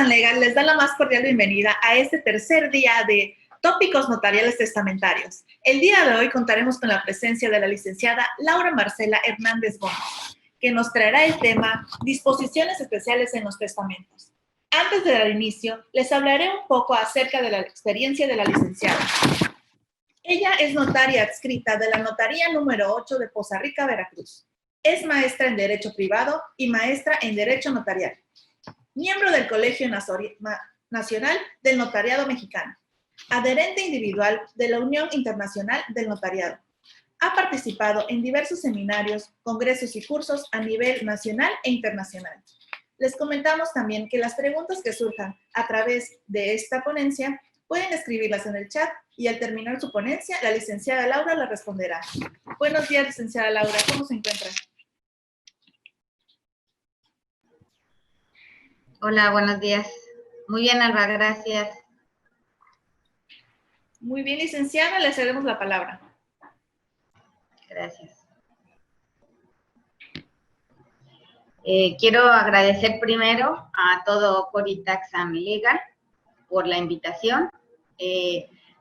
Legal les da la más cordial bienvenida a este tercer día de Tópicos Notariales Testamentarios. El día de hoy contaremos con la presencia de la licenciada Laura Marcela Hernández Gómez, que nos traerá el tema Disposiciones especiales en los testamentos. Antes de dar inicio, les hablaré un poco acerca de la experiencia de la licenciada. Ella es notaria adscrita de la Notaría número 8 de Poza Rica, Veracruz. Es maestra en Derecho Privado y maestra en Derecho Notarial. Miembro del Colegio Nacional del Notariado Mexicano. Adherente individual de la Unión Internacional del Notariado. Ha participado en diversos seminarios, congresos y cursos a nivel nacional e internacional. Les comentamos también que las preguntas que surjan a través de esta ponencia pueden escribirlas en el chat y al terminar su ponencia, la licenciada Laura la responderá. Buenos días, licenciada Laura, ¿cómo se encuentra? Hola, buenos días. Muy bien, Alba, gracias. Muy bien, licenciada, le cedemos la palabra. Gracias. Quiero agradecer primero a todo Coritax Legal por la invitación,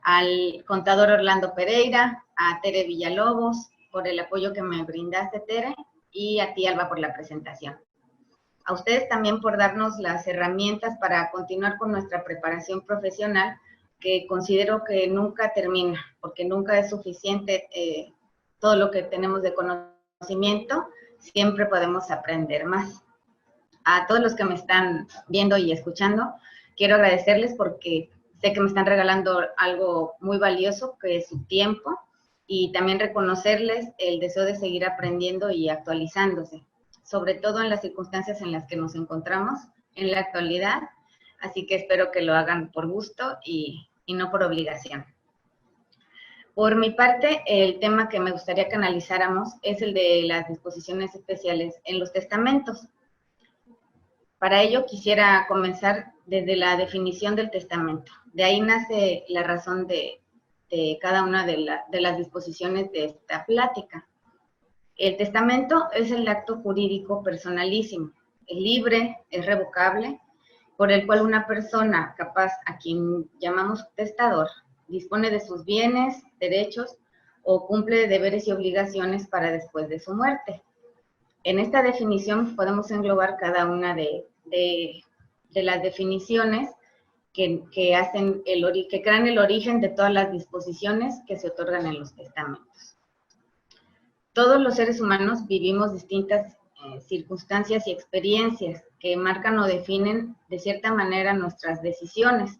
al contador Orlando Pereira, a Tere Villalobos por el apoyo que me brindaste, Tere, y a ti, Alba, por la presentación. A ustedes también por darnos las herramientas para continuar con nuestra preparación profesional, que considero que nunca termina, porque nunca es suficiente todo lo que tenemos de conocimiento, siempre podemos aprender más. A todos los que me están viendo y escuchando, quiero agradecerles porque sé que me están regalando algo muy valioso, que es su tiempo, y también reconocerles el deseo de seguir aprendiendo y actualizándose, sobre todo en las circunstancias en las que nos encontramos en la actualidad, así que espero que lo hagan por gusto y no por obligación. Por mi parte, el tema que me gustaría que analizáramos es el de las disposiciones especiales en los testamentos. Para ello quisiera comenzar desde la definición del testamento. De ahí nace la razón de cada una de las disposiciones de esta plática. El testamento es el acto jurídico personalísimo, es libre, es revocable, por el cual una persona capaz, a quien llamamos testador, dispone de sus bienes, derechos o cumple deberes y obligaciones para después de su muerte. En esta definición podemos englobar cada una de las definiciones que crean el origen de todas las disposiciones que se otorgan en los testamentos. Todos los seres humanos vivimos distintas circunstancias y experiencias que marcan o definen de cierta manera nuestras decisiones.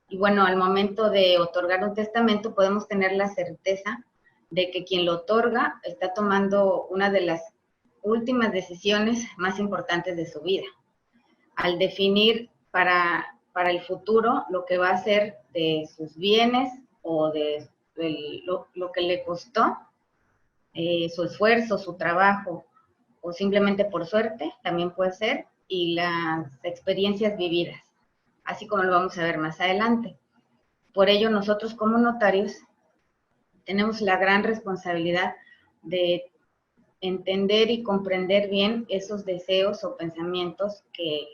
Y bueno, al momento de otorgar un testamento podemos tener la certeza de que quien lo otorga está tomando una de las últimas decisiones más importantes de su vida. Al definir para el futuro lo que va a hacer de sus bienes o de lo que le costó, su esfuerzo, su trabajo, o simplemente por suerte, también puede ser, y las experiencias vividas, así como lo vamos a ver más adelante. Por ello, nosotros como notarios tenemos la gran responsabilidad de entender y comprender bien esos deseos o pensamientos que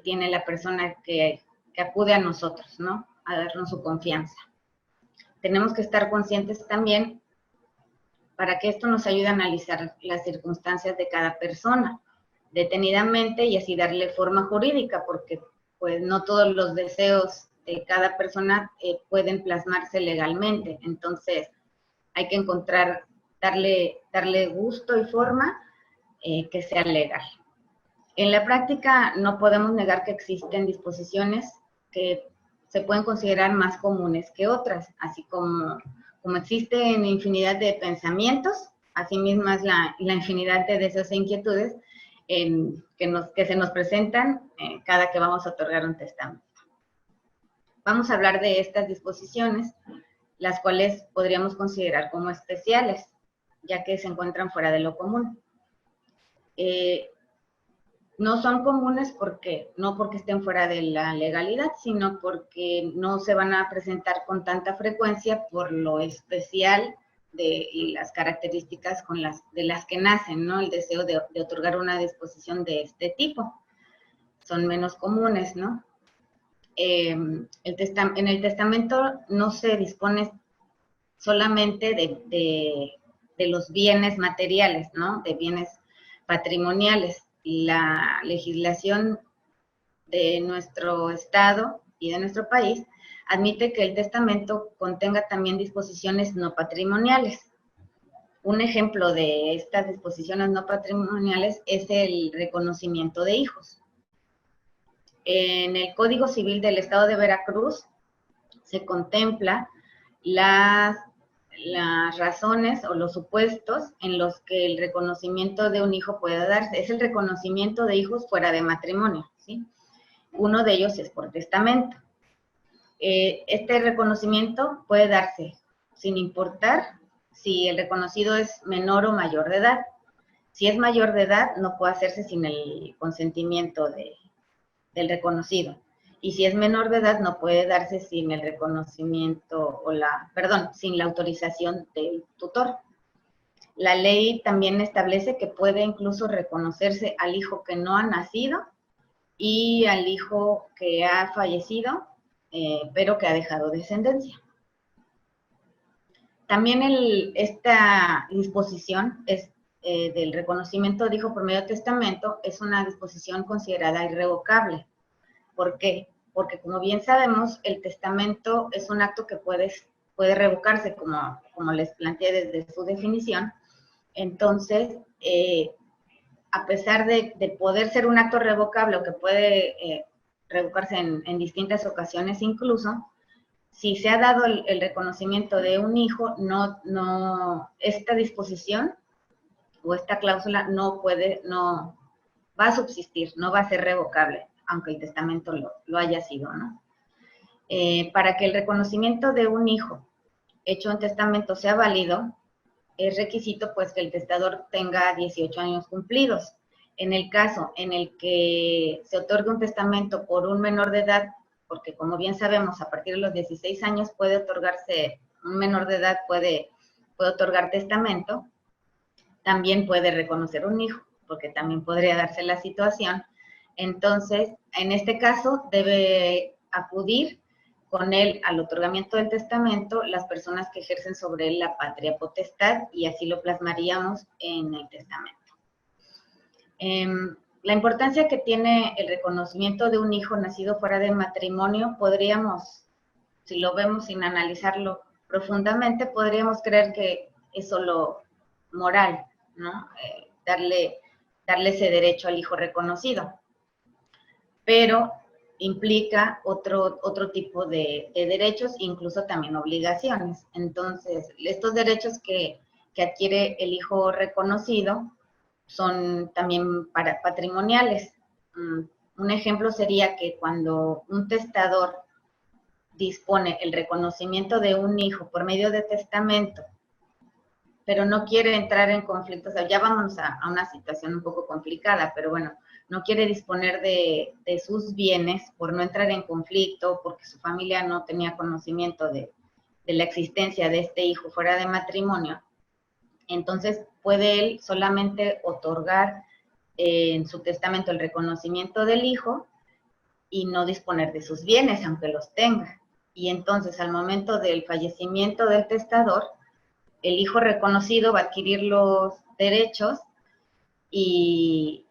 tiene la persona que acude a nosotros, ¿no? A darnos su confianza. Tenemos que estar conscientes también para que esto nos ayude a analizar las circunstancias de cada persona detenidamente y así darle forma jurídica, porque pues no todos los deseos de cada persona pueden plasmarse legalmente. Entonces hay que darle gusto y forma que sea legal. En la práctica no podemos negar que existen disposiciones que se pueden considerar más comunes que otras, así como existen infinidad de pensamientos, así misma es la infinidad de deseos e inquietudes que se nos presentan cada que vamos a otorgar un testamento. Vamos a hablar de estas disposiciones, las cuales podríamos considerar como especiales, ya que se encuentran fuera de lo común. No son comunes no porque estén fuera de la legalidad, sino porque no se van a presentar con tanta frecuencia por lo especial y las características de las que nacen, ¿no? El deseo de otorgar una disposición de este tipo. Son menos comunes, ¿no? en el testamento no se dispone solamente de los bienes materiales, ¿no? De bienes patrimoniales. La legislación de nuestro estado y de nuestro país admite que el testamento contenga también disposiciones no patrimoniales. Un ejemplo de estas disposiciones no patrimoniales es el reconocimiento de hijos. En el Código Civil del Estado de Veracruz se contempla las razones o los supuestos en los que el reconocimiento de un hijo puede darse. Es el reconocimiento de hijos fuera de matrimonio, ¿sí? Uno de ellos es por testamento. Este reconocimiento puede darse sin importar si el reconocido es menor o mayor de edad. Si es mayor de edad, no puede hacerse sin el consentimiento del reconocido. Y si es menor de edad, no puede darse sin el reconocimiento sin la autorización del tutor. La ley también establece que puede incluso reconocerse al hijo que no ha nacido y al hijo que ha fallecido, pero que ha dejado descendencia. También esta disposición del reconocimiento de hijo por medio de testamento es una disposición considerada irrevocable. ¿Por qué? Porque como bien sabemos, el testamento es un acto que puede revocarse, como les planteé desde su definición. Entonces, a pesar de poder ser un acto revocable o que puede revocarse en distintas ocasiones incluso, si se ha dado el reconocimiento de un hijo, esta disposición o esta cláusula no va a subsistir, no va a ser revocable, aunque el testamento lo haya sido, ¿no? Para que el reconocimiento de un hijo hecho en testamento sea válido, es requisito pues que el testador tenga 18 años cumplidos. En el caso en el que se otorgue un testamento por un menor de edad, porque como bien sabemos, a partir de los 16 años puede otorgarse, un menor de edad puede otorgar testamento, también puede reconocer un hijo, porque también podría darse la situación. Entonces, en este caso, debe acudir con él al otorgamiento del testamento las personas que ejercen sobre él la patria potestad, y así lo plasmaríamos en el testamento. La importancia que tiene el reconocimiento de un hijo nacido fuera de matrimonio, podríamos, si lo vemos sin analizarlo profundamente, podríamos creer que es solo moral, ¿no? Darle ese derecho al hijo reconocido. Pero implica otro tipo de derechos, incluso también obligaciones. Entonces, estos derechos que adquiere el hijo reconocido son también patrimoniales. Un ejemplo sería que cuando un testador dispone el reconocimiento de un hijo por medio de testamento, pero no quiere entrar en conflicto, o sea, ya vamos a una situación un poco complicada, pero bueno, no quiere disponer de sus bienes por no entrar en conflicto, porque su familia no tenía conocimiento de la existencia de este hijo fuera de matrimonio. Entonces, puede él solamente otorgar en su testamento el reconocimiento del hijo y no disponer de sus bienes, aunque los tenga. Y entonces, al momento del fallecimiento del testador, el hijo reconocido va a adquirir los derechos y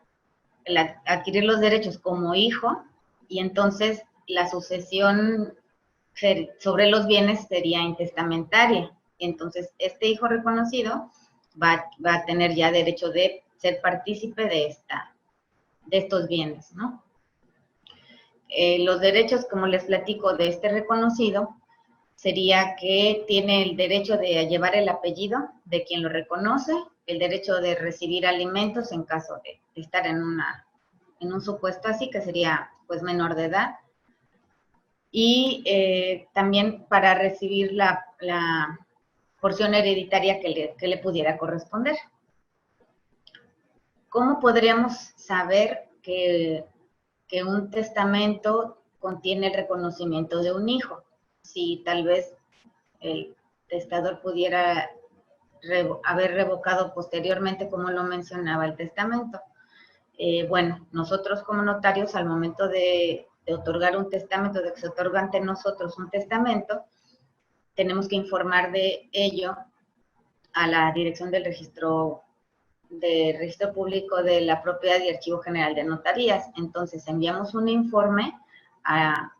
adquirir los derechos como hijo, y entonces la sucesión sobre los bienes sería intestamentaria. Entonces, este hijo reconocido va a tener ya derecho de ser partícipe de estos bienes, ¿no? Los derechos, como les platico, de este reconocido, sería que tiene el derecho de llevar el apellido de quien lo reconoce, el derecho de recibir alimentos en caso de estar en un supuesto así, que sería pues menor de edad, y también para recibir la porción hereditaria que le pudiera corresponder. ¿Cómo podríamos saber que un testamento contiene el reconocimiento de un hijo? Si tal vez el testador pudiera haber revocado posteriormente, como lo mencionaba el testamento. Bueno, nosotros como notarios, al momento de de otorgar un testamento, de que se otorga ante nosotros un testamento, tenemos que informar de ello a la Dirección del Registro Público de la Propiedad y Archivo General de Notarías. Entonces enviamos un informe a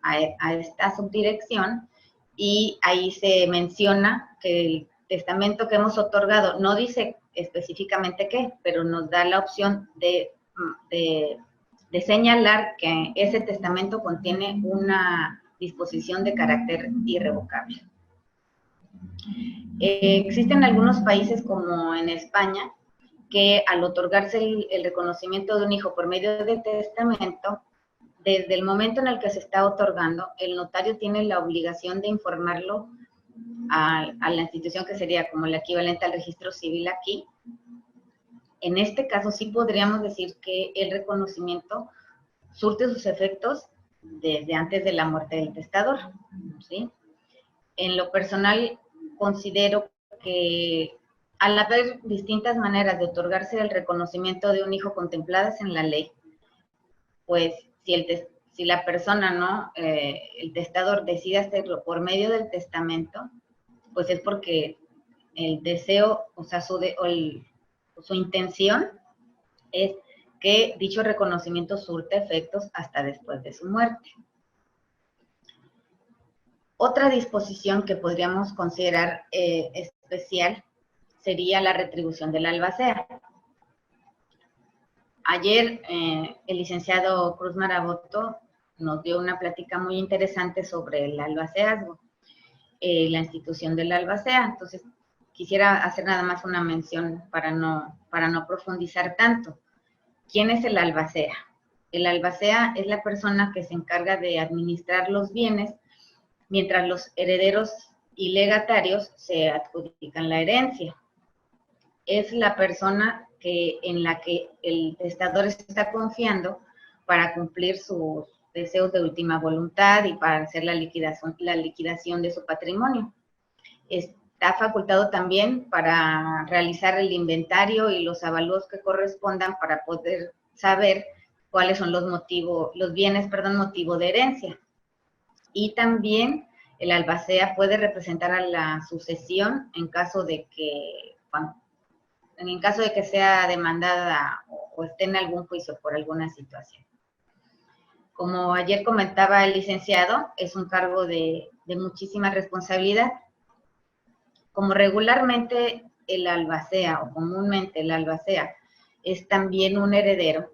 esta subdirección y ahí se menciona que el testamento que hemos otorgado no dice específicamente qué, pero nos da la opción de señalar que ese testamento contiene una disposición de carácter irrevocable. Existen algunos países como en España que al otorgarse el reconocimiento de un hijo por medio de testamento, desde el momento en el que se está otorgando, el notario tiene la obligación de informarlo a la institución que sería como el equivalente al registro civil aquí. En este caso sí podríamos decir que el reconocimiento surte sus efectos desde antes de la muerte del testador, ¿sí? En lo personal considero que al haber distintas maneras de otorgarse el reconocimiento de un hijo contempladas en la ley, pues si la persona, ¿no? El testador decide hacerlo por medio del testamento, pues es porque el deseo, o sea, su intención es que dicho reconocimiento surte efectos hasta después de su muerte. Otra disposición que podríamos considerar especial sería la retribución del albacea. Ayer el licenciado Cruz Maraboto nos dio una plática muy interesante sobre el albaceazgo, la institución del albacea. Entonces, quisiera hacer nada más una mención para no profundizar tanto. ¿Quién es el albacea? El albacea es la persona que se encarga de administrar los bienes mientras los herederos y legatarios se adjudican la herencia. Es la persona en la que el testador está confiando para cumplir sus deseos de última voluntad y para hacer la liquidación de su patrimonio. Está facultado también para realizar el inventario y los avalúos que correspondan para poder saber cuáles son los bienes motivo de herencia. Y también el albacea puede representar a la sucesión en caso de que sea demandada o esté en algún juicio por alguna situación. Como ayer comentaba el licenciado, es un cargo de muchísima responsabilidad. Como regularmente el albacea o comúnmente el albacea es también un heredero,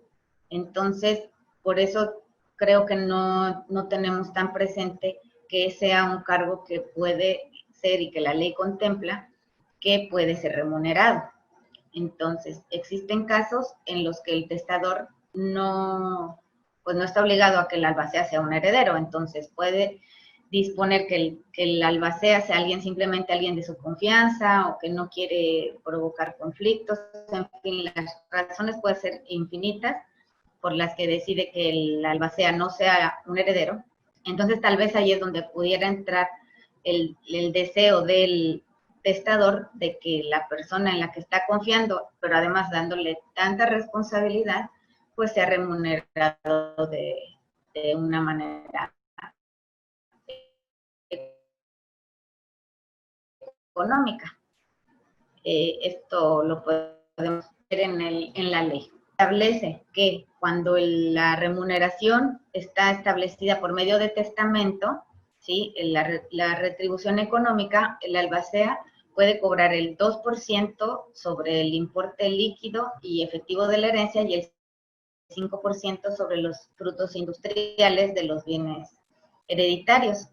entonces por eso creo que no tenemos tan presente que sea un cargo que puede ser y que la ley contempla que puede ser remunerado. Entonces, existen casos en los que el testador no está obligado a que el albacea sea un heredero, entonces puede disponer que el albacea sea simplemente alguien de su confianza o que no quiere provocar conflictos, en fin, las razones pueden ser infinitas por las que decide que el albacea no sea un heredero. Entonces, tal vez ahí es donde pudiera entrar el deseo del testador de que la persona en la que está confiando, pero además dándole tanta responsabilidad, pues sea remunerado de una manera económica. Esto lo podemos ver en la ley. Establece que cuando la remuneración está establecida por medio de testamento, ¿sí? La retribución económica, el albacea puede cobrar el 2% sobre el importe líquido y efectivo de la herencia y el 5% sobre los frutos industriales de los bienes hereditarios,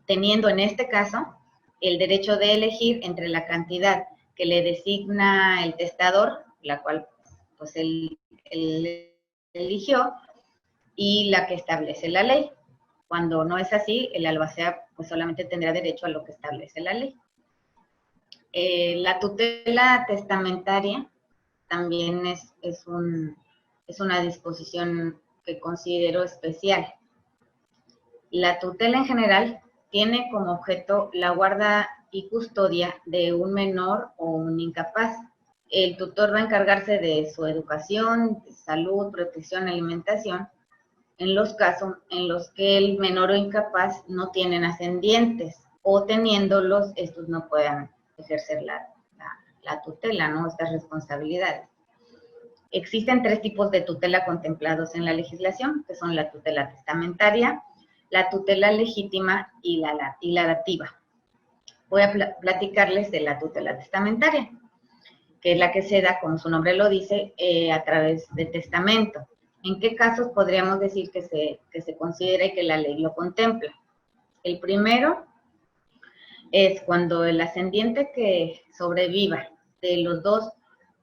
teniendo en este caso el derecho de elegir entre la cantidad que le designa el testador, la cual pues él eligió, y la que establece la ley. Cuando no es así, el albacea pues solamente tendrá derecho a lo que establece la ley. La tutela testamentaria también es una disposición que considero especial. La tutela en general tiene como objeto la guarda y custodia de un menor o un incapaz. El tutor va a encargarse de su educación, salud, protección, alimentación, en los casos en los que el menor o incapaz no tienen ascendientes, o teniéndolos, estos no puedan ejercer la tutela, ¿no? Estas responsabilidades. Existen 3 tipos de tutela contemplados en la legislación, que son la tutela testamentaria, la tutela legítima y la dativa. Voy a platicarles de la tutela testamentaria, que es la que se da, como su nombre lo dice, a través de testamento. ¿En qué casos podríamos decir que se considera y que la ley lo contempla? El primero es cuando el ascendiente que sobreviva de los dos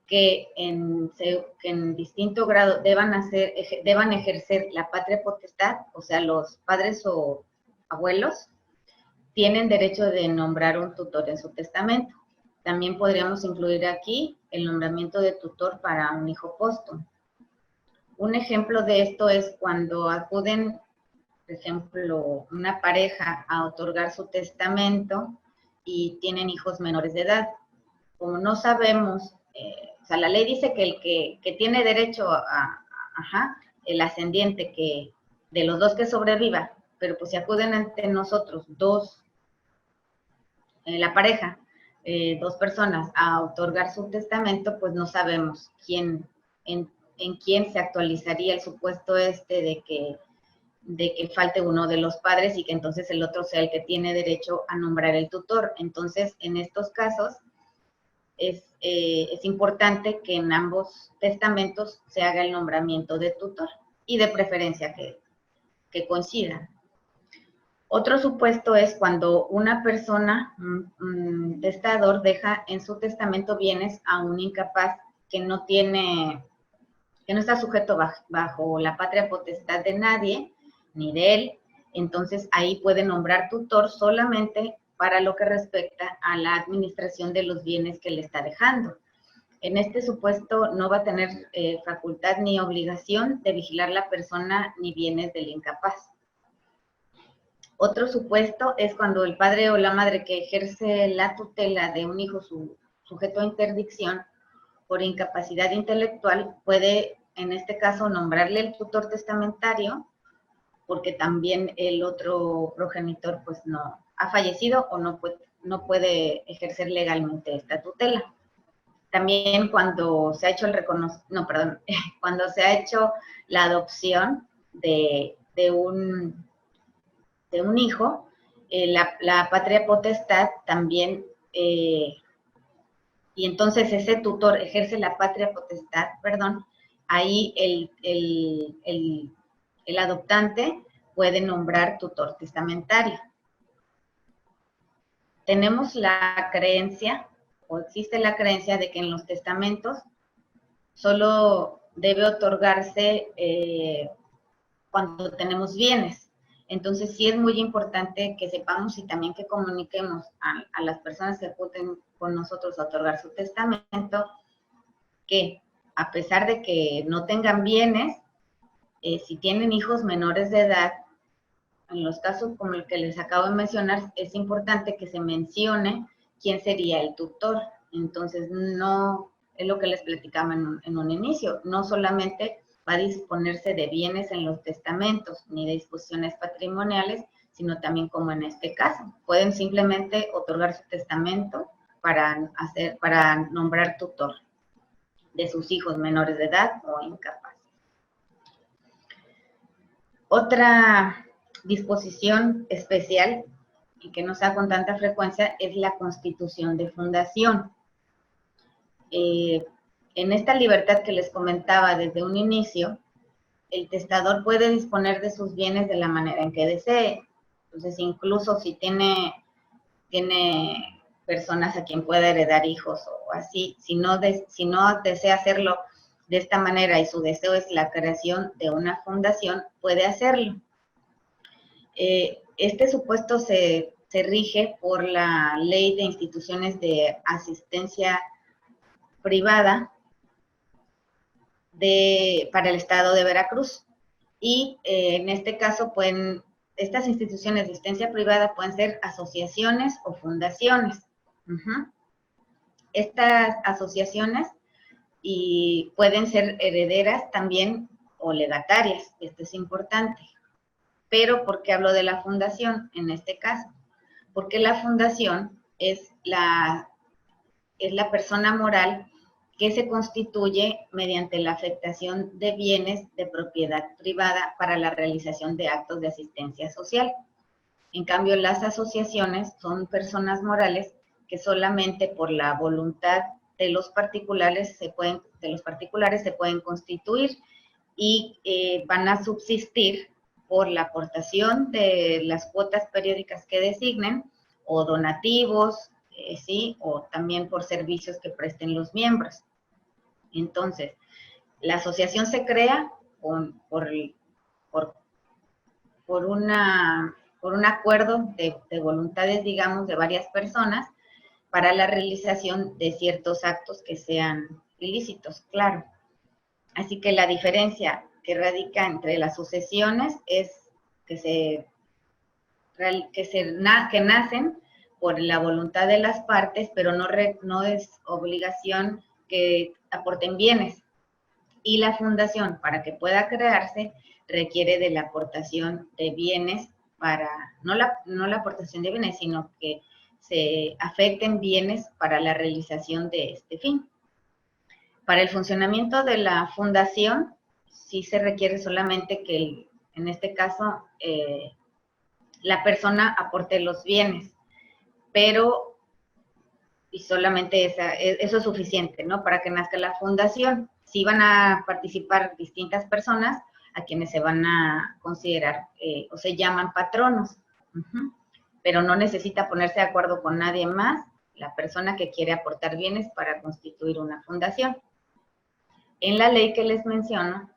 que en distinto grado deban ejercer la patria potestad, o sea, los padres o abuelos, tienen derecho de nombrar un tutor en su testamento. También podríamos incluir aquí el nombramiento de tutor para un hijo póstumo. Un ejemplo de esto es cuando acuden, por ejemplo, una pareja a otorgar su testamento y tienen hijos menores de edad. Como no sabemos, o sea, la ley dice que el que tiene derecho el ascendiente que de los dos que sobreviva, pero pues si acuden ante nosotros la pareja, 2 personas a otorgar su testamento, pues no sabemos en quién se actualizaría el supuesto de que falte uno de los padres y que entonces el otro sea el que tiene derecho a nombrar el tutor. Entonces, en estos casos, es importante que en ambos testamentos se haga el nombramiento de tutor y de preferencia que coincidan. Otro supuesto es cuando una persona, un testador, deja en su testamento bienes a un incapaz que no está sujeto bajo la patria potestad de nadie, ni de él. Entonces ahí puede nombrar tutor solamente para lo que respecta a la administración de los bienes que le está dejando. En este supuesto no va a tener facultad ni obligación de vigilar la persona ni bienes del incapaz. Otro supuesto es cuando el padre o la madre que ejerce la tutela de un hijo sujeto a interdicción por incapacidad intelectual puede, en este caso, nombrarle el tutor testamentario, porque también el otro progenitor pues no ha fallecido o no puede ejercer legalmente esta tutela. También cuando se ha hecho cuando se ha hecho la adopción de un hijo, la patria potestad también, y entonces ese tutor ejerce la patria potestad, ahí el adoptante puede nombrar tutor testamentario. Tenemos la creencia, o existe la creencia de que en los testamentos solo debe otorgarse cuando tenemos bienes. Entonces sí es muy importante que sepamos y también que comuniquemos a las personas que acuden con nosotros a otorgar su testamento que a pesar de que no tengan bienes, si tienen hijos menores de edad, en los casos como el que les acabo de mencionar, es importante que se mencione quién sería el tutor. Entonces no, es lo que les platicaba en un inicio, no solamente va a disponerse de bienes en los testamentos ni de disposiciones patrimoniales, sino también como en este caso. Pueden simplemente otorgar su testamento para nombrar tutor de sus hijos menores de edad o incapaces. Otra disposición especial y que no se da con tanta frecuencia es la constitución de fundación. En esta libertad que les comentaba desde un inicio, el testador puede disponer de sus bienes de la manera en que desee. Entonces, incluso si tiene personas a quien pueda heredar hijos o así, si no desea hacerlo de esta manera y su deseo es la creación de una fundación, puede hacerlo. Este supuesto se rige por la Ley de Instituciones de Asistencia Privada para el Estado de Veracruz. Y en este caso estas instituciones de asistencia privada pueden ser asociaciones o fundaciones. Estas asociaciones pueden ser herederas también o legatarias. Esto es importante. Pero, ¿por qué hablo de la fundación en este caso? Porque la fundación es la persona moral que se constituye mediante la afectación de bienes de propiedad privada para la realización de actos de asistencia social. En cambio, las asociaciones son personas morales que solamente por la voluntad de los particulares se pueden constituir y van a subsistir por la aportación de las cuotas periódicas que designen o donativos, ¿sí? O también por servicios que presten los miembros. Entonces, la asociación se crea por un acuerdo de voluntades, digamos, de varias personas para la realización de ciertos actos que sean ilícitos, claro. Así que la diferencia que radica entre las sucesiones es que nacen por la voluntad de las partes, pero no es obligación que aporten bienes. Y la fundación, para que pueda crearse, requiere de la aportación de bienes no la aportación de bienes, sino que se afecten bienes para la realización de este fin. Para el funcionamiento de la fundación, sí se requiere solamente que, en este caso, la persona aporte los bienes, pero y solamente eso es suficiente, ¿no? Para que nazca la fundación. Sí van a participar distintas personas a quienes se van a considerar o se llaman patronos, pero no necesita ponerse de acuerdo con nadie más la persona que quiere aportar bienes para constituir una fundación. En la ley que les menciono,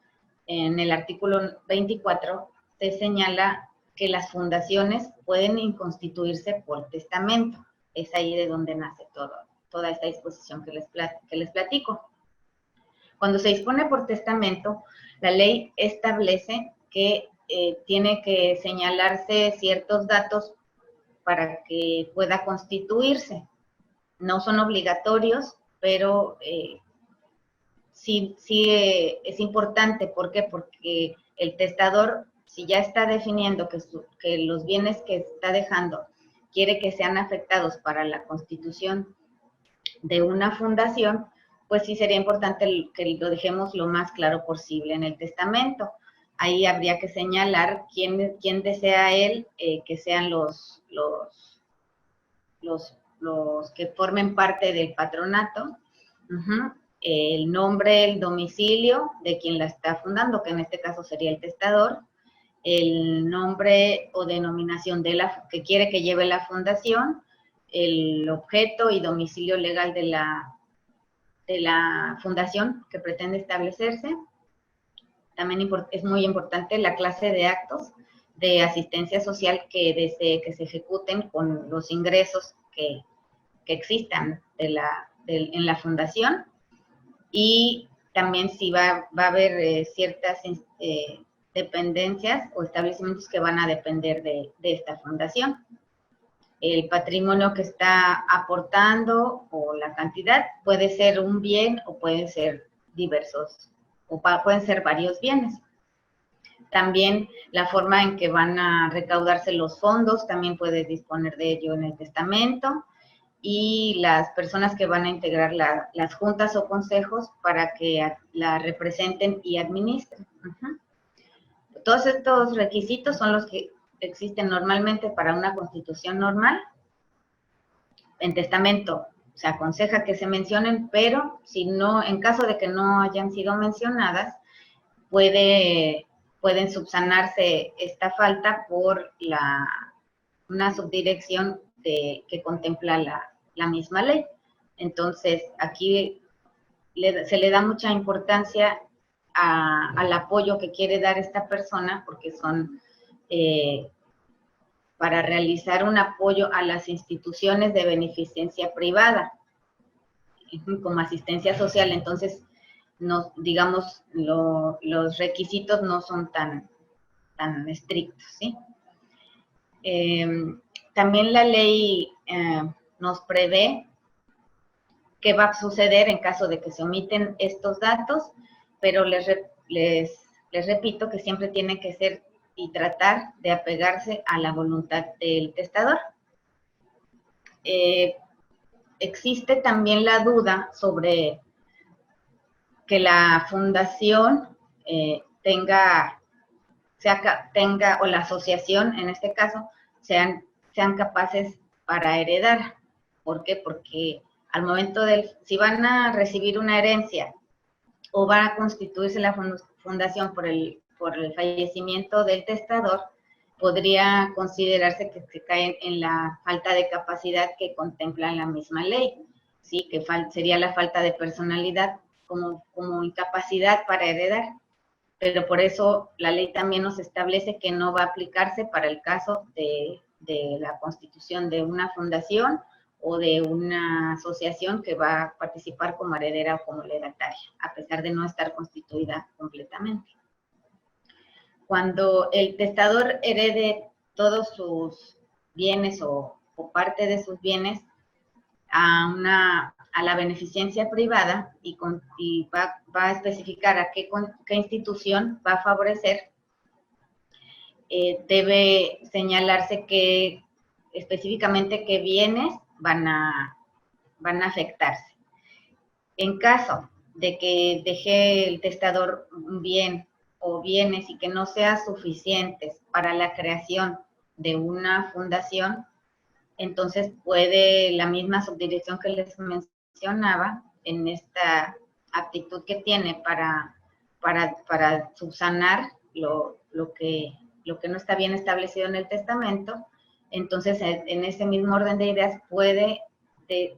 en el artículo 24, se señala que las fundaciones pueden constituirse por testamento. Es ahí de donde nace toda esta disposición que les platico. Cuando se dispone por testamento, la ley establece que tiene que señalarse ciertos datos para que pueda constituirse. No son obligatorios, pero sí es importante. ¿Por qué? Porque el testador, si ya está definiendo que los bienes que está dejando quiere que sean afectados para la constitución de una fundación, pues sí sería importante que lo dejemos lo más claro posible en el testamento. Ahí habría que señalar quién desea él que sean los que formen parte del patronato, el nombre, el domicilio de quien la está fundando, que en este caso sería el testador, el nombre o denominación que quiere que lleve la fundación, el objeto y domicilio legal de la fundación que pretende establecerse. También es muy importante la clase de actos de asistencia social que desee que se ejecuten con los ingresos que existan en la fundación, y también si va a haber ciertas dependencias o establecimientos que van a depender de esta fundación. El patrimonio que está aportando o la cantidad puede ser un bien o pueden ser diversos, o pueden ser varios bienes. También la forma en que van a recaudarse los fondos, también puede disponer de ello en el testamento, y las personas que van a integrar las juntas o consejos para que la representen y administren. Todos estos requisitos son los que existen normalmente para una constitución normal. En testamento se aconseja que se mencionen, pero si no, en caso de que no hayan sido mencionadas, pueden subsanarse esta falta por una subdirección que contempla la misma ley. Entonces, aquí se le da mucha importancia al apoyo que quiere dar esta persona, porque son para realizar un apoyo a las instituciones de beneficencia privada, como asistencia social. Entonces, digamos, los requisitos no son tan estrictos, ¿sí? También la ley nos prevé qué va a suceder en caso de que se omiten estos datos, pero les les repito que siempre tiene que ser y tratar de apegarse a la voluntad del testador. Existe también la duda sobre que la fundación tenga, o la asociación, en este caso, sean capaces para heredar. ¿Por qué? Porque al momento si van a recibir una herencia o va a constituirse la fundación por el fallecimiento del testador, podría considerarse que se caen en la falta de capacidad que contempla la misma ley, ¿sí? Que sería la falta de personalidad como incapacidad para heredar. Pero por eso la ley también nos establece que no va a aplicarse para el caso de la constitución de una fundación o de una asociación que va a participar como heredera o como legataria, a pesar de no estar constituida completamente. Cuando el testador herede todos sus bienes o parte de sus bienes a la beneficencia privada y va a especificar a qué institución va a favorecer, debe señalarse que específicamente qué bienes van a afectarse. En caso de que deje el testador un bien o bienes y que no sean suficientes para la creación de una fundación, entonces puede la misma subdirección que les mencionaba, en esta aptitud que tiene para subsanar lo que no está bien establecido en el testamento, entonces en ese mismo orden de ideas puede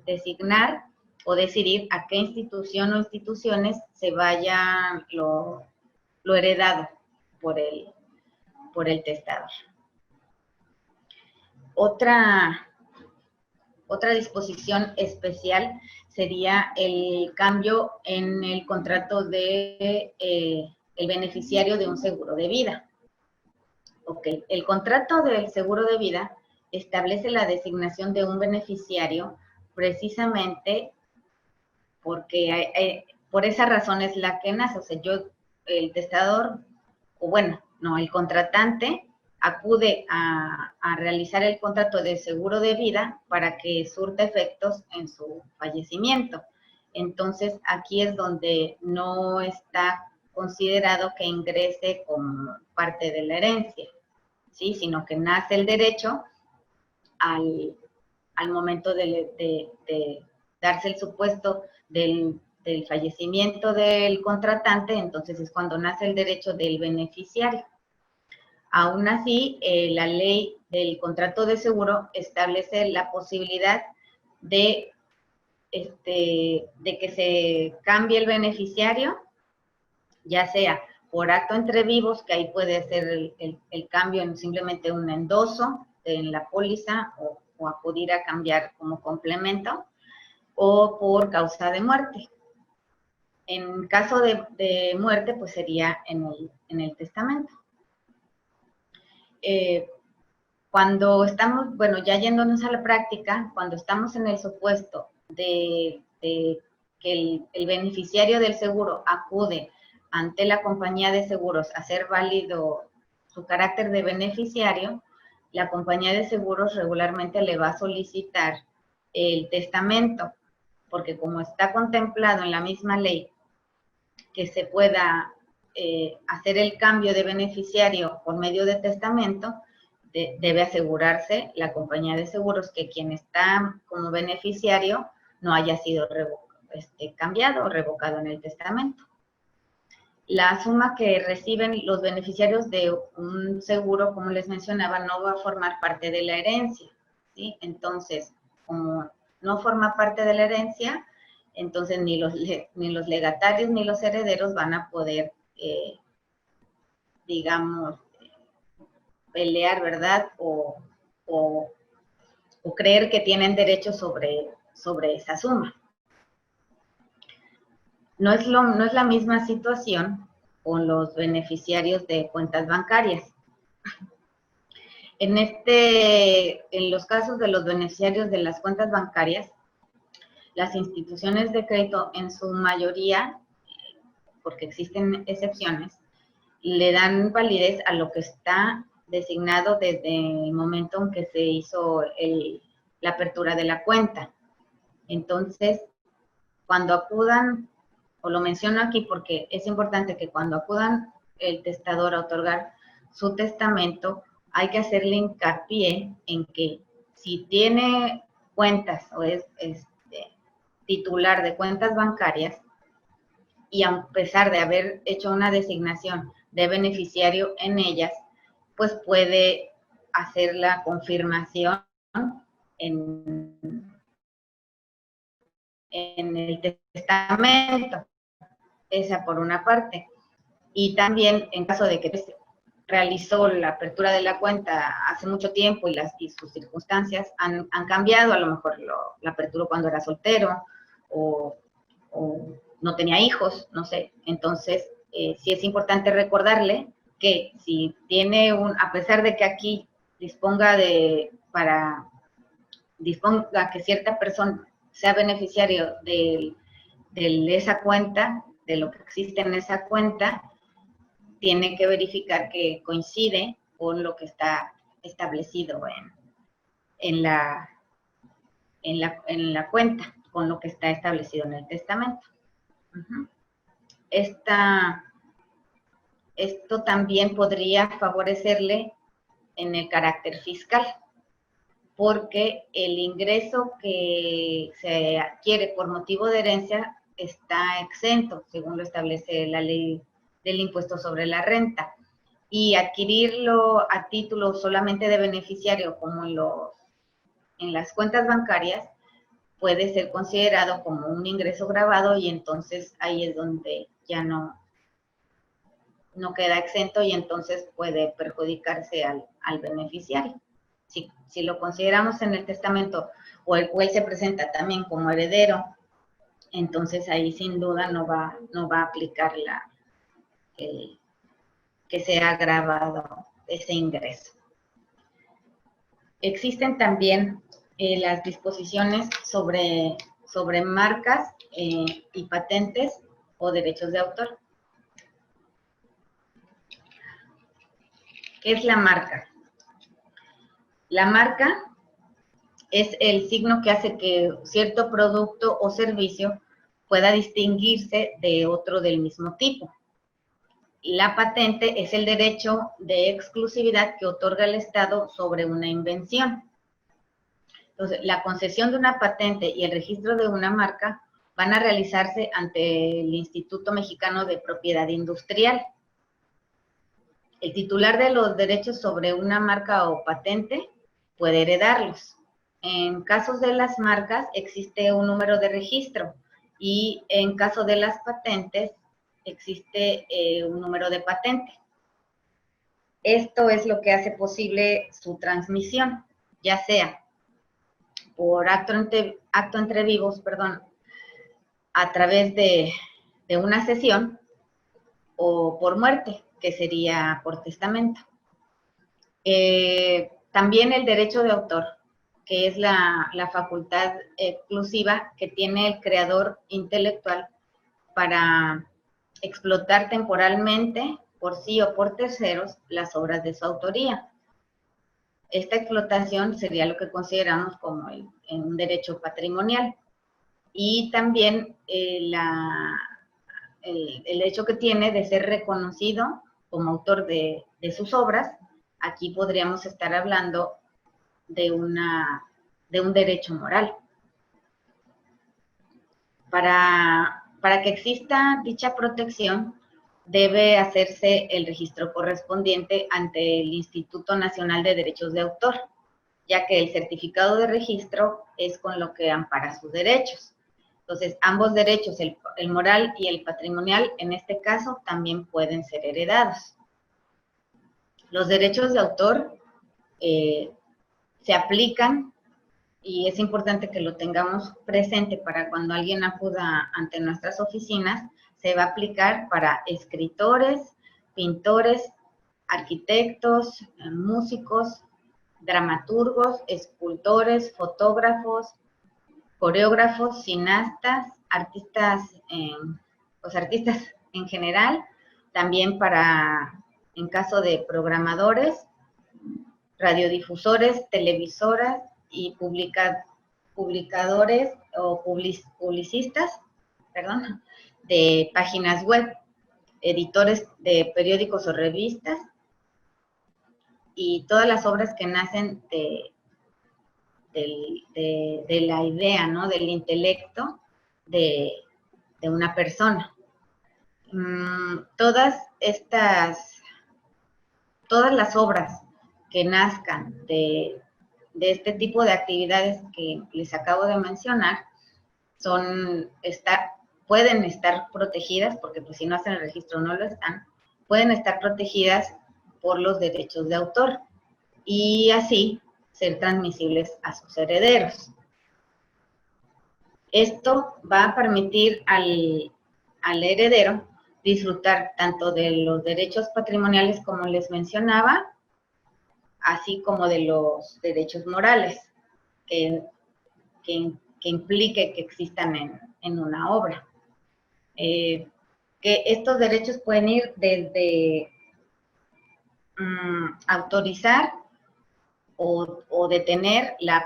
designar o decidir a qué institución o instituciones se vaya lo heredado por el testador. Otra disposición especial sería el cambio en el contrato de el beneficiario de un seguro de vida. Ok, el contrato del seguro de vida establece la designación de un beneficiario precisamente porque por esa razón es la que nace. O sea, el testador, el contratante acude a realizar el contrato de seguro de vida para que surta efectos en su fallecimiento. Entonces, aquí es donde no está considerado que ingrese como parte de la herencia, ¿sí? Sino que nace el derecho al momento de darse el supuesto del fallecimiento del contratante, entonces es cuando nace el derecho del beneficiario. Aún así, la ley del contrato de seguro establece la posibilidad de que se cambie el beneficiario, ya sea por acto entre vivos, que ahí puede ser el cambio en simplemente un endoso en la póliza o acudir a cambiar como complemento, o por causa de muerte. En caso de muerte, pues sería en el testamento. Cuando estamos, ya yéndonos a la práctica, cuando estamos en el supuesto de que el beneficiario del seguro acude ante la compañía de seguros a hacer válido su carácter de beneficiario, la compañía de seguros regularmente le va a solicitar el testamento, porque como está contemplado en la misma ley que se pueda hacer el cambio de beneficiario por medio de testamento, debe asegurarse la compañía de seguros que quien está como beneficiario no haya sido cambiado o revocado en el testamento. La suma que reciben los beneficiarios de un seguro, como les mencionaba, no va a formar parte de la herencia, ¿sí? Entonces, como no forma parte de la herencia, entonces ni los legatarios ni los herederos van a poder, pelear, ¿verdad? O creer que tienen derecho sobre esa suma. No es la misma situación con los beneficiarios de cuentas bancarias. En los casos de los beneficiarios de las cuentas bancarias, las instituciones de crédito en su mayoría, porque existen excepciones, le dan validez a lo que está designado desde el momento en que se hizo la apertura de la cuenta. Entonces, cuando acudan, o lo menciono aquí porque es importante que cuando acudan el testador a otorgar su testamento, hay que hacerle hincapié en que si tiene cuentas o es titular de cuentas bancarias, y a pesar de haber hecho una designación de beneficiario en ellas, pues puede hacer la confirmación en el testamento, esa por una parte. Y también en caso de que realizó la apertura de la cuenta hace mucho tiempo y sus circunstancias han cambiado, a lo mejor la aperturó cuando era soltero o no tenía hijos, no sé. Entonces, sí es importante recordarle que si tiene a pesar de que aquí disponga que cierta persona sea beneficiario de esa cuenta, de lo que existe en esa cuenta, tiene que verificar que coincide con lo que está establecido en la cuenta, con lo que está establecido en el testamento. Uh-huh. Esto también podría favorecerle en el carácter fiscal, porque el ingreso que se adquiere por motivo de herencia está exento, según lo establece la ley del impuesto sobre la renta. Y adquirirlo a título solamente de beneficiario, como en las cuentas bancarias, puede ser considerado como un ingreso gravado, y entonces ahí es donde ya no queda exento, y entonces puede perjudicarse al beneficiario. Si lo consideramos en el testamento o él se presenta también como heredero, entonces ahí sin duda no va a aplicar que sea gravado ese ingreso. Existen también las disposiciones sobre marcas y patentes o derechos de autor. ¿Qué es la marca? La marca es el signo que hace que cierto producto o servicio pueda distinguirse de otro del mismo tipo. La patente es el derecho de exclusividad que otorga el Estado sobre una invención. Entonces, la concesión de una patente y el registro de una marca van a realizarse ante el Instituto Mexicano de Propiedad Industrial. El titular de los derechos sobre una marca o patente puede heredarlos. En casos de las marcas existe un número de registro, y en caso de las patentes existe un número de patente. Esto es lo que hace posible su transmisión, ya sea por acto entre vivos, a través de una cesión, o por muerte, que sería por testamento. También el derecho de autor, que es la facultad exclusiva que tiene el creador intelectual para explotar temporalmente, por sí o por terceros, las obras de su autoría. Esta explotación sería lo que consideramos como un derecho patrimonial. Y también el hecho que tiene de ser reconocido como autor de sus obras. Aquí podríamos estar hablando de un derecho moral. Para que exista dicha protección, debe hacerse el registro correspondiente ante el Instituto Nacional de Derechos de Autor, ya que el certificado de registro es con lo que ampara sus derechos. Entonces, ambos derechos, el moral y el patrimonial, en este caso, también pueden ser heredados. Los derechos de autor se aplican, y es importante que lo tengamos presente para cuando alguien acuda ante nuestras oficinas. Se va a aplicar para escritores, pintores, arquitectos, músicos, dramaturgos, escultores, fotógrafos, coreógrafos, cineastas, artistas en general, también para en caso de programadores, radiodifusores, televisoras y publicadores o publicistas, perdón, de páginas web, editores de periódicos o revistas, y todas las obras que nacen de la idea, ¿no? Del intelecto de una persona. Todas las obras que nazcan de este tipo de actividades que les acabo de mencionar pueden estar protegidas, porque pues si no hacen el registro no lo están, pueden estar protegidas por los derechos de autor y así ser transmisibles a sus herederos. Esto va a permitir al heredero disfrutar tanto de los derechos patrimoniales, como les mencionaba, así como de los derechos morales que implique que existan en una obra. Que estos derechos pueden ir desde autorizar o detener la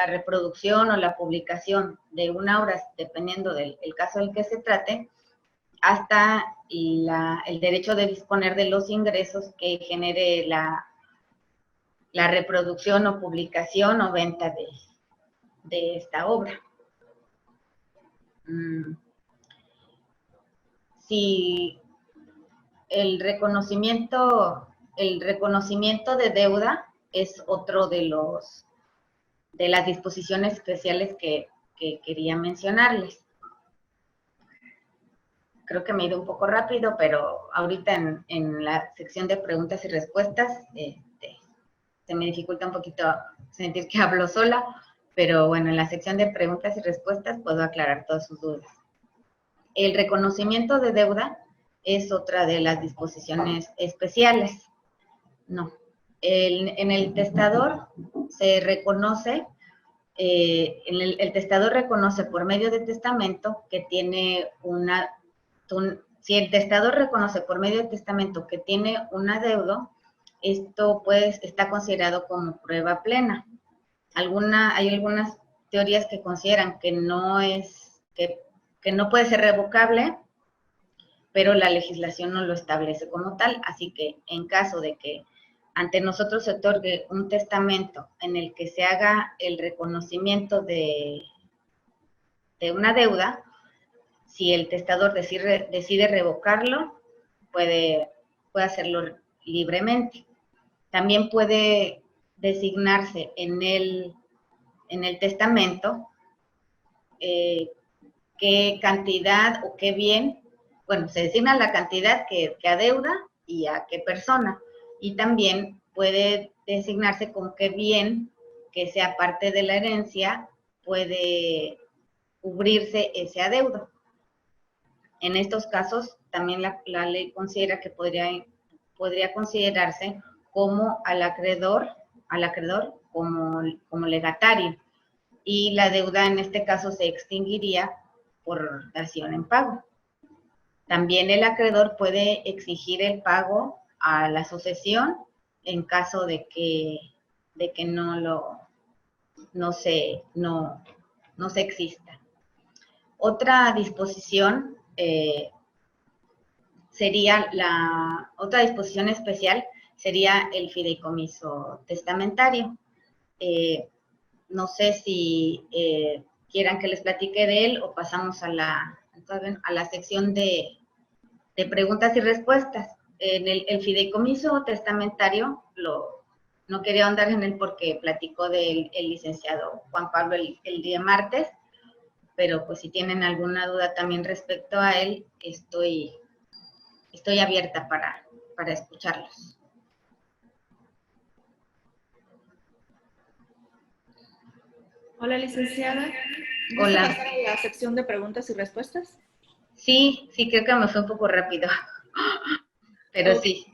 reproducción o la publicación de una obra, dependiendo del caso del que se trate, hasta el derecho de disponer de los ingresos que genere la reproducción o publicación o venta de esta obra. Si el reconocimiento de deuda es otro de las disposiciones especiales que quería mencionarles. Creo que me he ido un poco rápido, pero ahorita en la sección de preguntas y respuestas se me dificulta un poquito sentir que hablo sola, pero bueno, en la sección de preguntas y respuestas puedo aclarar todas sus dudas. El reconocimiento de deuda es otra de las disposiciones especiales. No. En el testador se reconoce, el testador reconoce por medio de testamento que tiene si el testador reconoce por medio de testamento que tiene un adeudo, esto pues está considerado como prueba plena. Hay algunas teorías que consideran que que no puede ser revocable, pero la legislación no lo establece como tal, así que en caso de que ante nosotros se otorgue un testamento en el que se haga el reconocimiento de una deuda, si el testador decide revocarlo, puede hacerlo libremente. También puede designarse en el testamento qué cantidad o qué bien, bueno, se designa la cantidad que adeuda y a qué persona. Y también puede designarse con qué bien que sea parte de la herencia puede cubrirse ese adeudo. En estos casos, también la ley considera que podría considerarse como al acreedor como legatario, y la deuda en este caso se extinguiría por dación en pago. También el acreedor puede exigir el pago a la sucesión en caso de que no se exista. Otra disposición otra disposición especial sería el fideicomiso testamentario. No sé si quieran que les platique de él o pasamos a la sección de preguntas y respuestas. En el fideicomiso testamentario, no quería ahondar en él porque platicó del licenciado Juan Pablo el día martes, pero pues si tienen alguna duda también respecto a él, estoy abierta para escucharlos. Hola, licenciada. Hola. ¿Gusta pasar a la sección de preguntas y respuestas? Sí, creo que me fue un poco rápido, pero sí.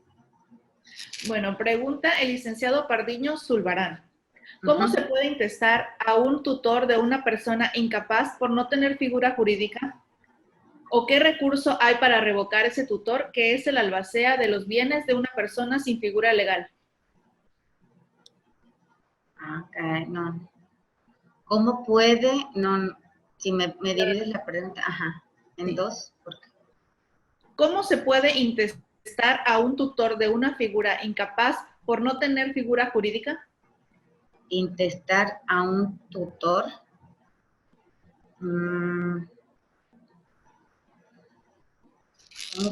Bueno, pregunta el licenciado Pardiño Zulbarán. ¿Cómo se puede intestar a un tutor de una persona incapaz por no tener figura jurídica? ¿O qué recurso hay para revocar ese tutor que es el albacea de los bienes de una persona sin figura legal? Ah, caray, no. ¿Cómo puede? No, si me divides la pregunta, ajá, en Sí. dos, porque ¿Cómo se puede intestar a un tutor de una figura incapaz por no tener figura jurídica? intestar a un tutor, ¿cómo